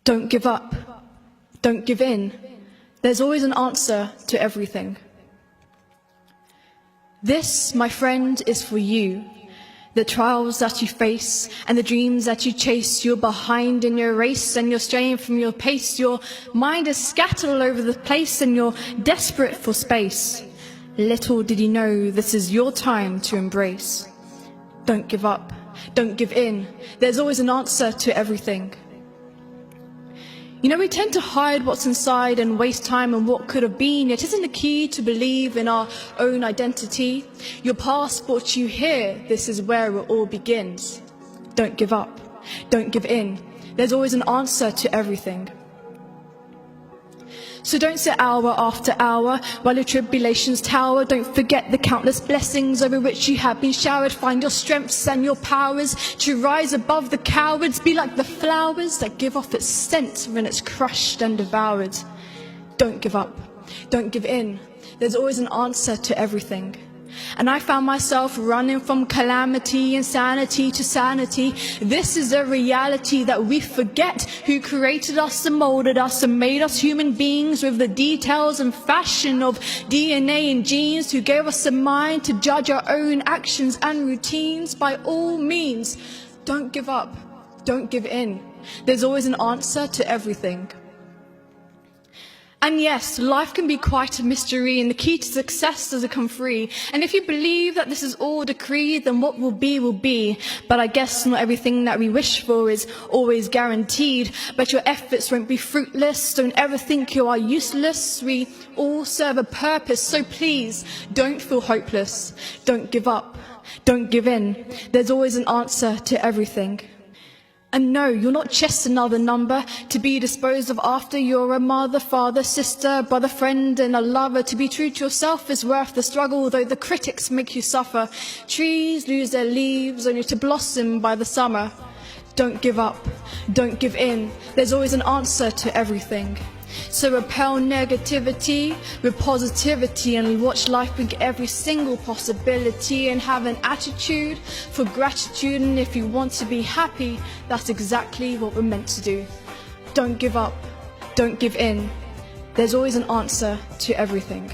Don't give up. Don't give in. There's always an answer to everything. This, my friend, is for you. The trials that you face and the dreams that you chase, you're behind in your race and you're straying from your pace. Your mind is scattered all over the place and you're desperate for space. Little did you know this is your time to embrace. Don't give up. Don't give in. There's always an answer to everything. You know, we tend to hide what's inside and waste time on what could have been. It isn't the key to believe in our own identity. Your past brought you here. This is where it all begins. Don't give up. Don't give in. There's always an answer to everything. So don't sit hour after hour while your tribulations tower. Don't forget the countless blessings over which you have been showered. Find your strengths and your powers to rise above the cowards. Be like the flowers that give off its scent when it's crushed and devoured. Don't give up. Don't give in. There's always an answer to everything. And I found myself running from calamity, insanity to sanity. This is a reality that we forget, who created us and molded us and made us human beings with the details and fashion of DNA and genes, who gave us a mind to judge our own actions and routines. By all means, don't give up, don't give in. There's always an answer to everything. And yes, life can be quite a mystery, and the key to success doesn't come free. And if you believe that this is all decreed, then what will be will be. But I guess not everything that we wish for is always guaranteed. But your efforts won't be fruitless. Don't ever think you are useless. We all serve a purpose, so please don't feel hopeless. Don't give up. Don't give in. There's always an answer to everything. And no, you're not just another number to be disposed of after. You're a mother, father, sister, brother, friend, and a lover. To be true to yourself is worth the struggle, though the critics make you suffer. Trees lose their leaves only to blossom by the summer. Don't give up. Don't give in. There's always an answer to everything. So repel negativity with positivity and watch life with every single possibility, and have an attitude for gratitude. And if you want to be happy, that's exactly what we're meant to do. Don't give up. Don't give in. There's always an answer to everything.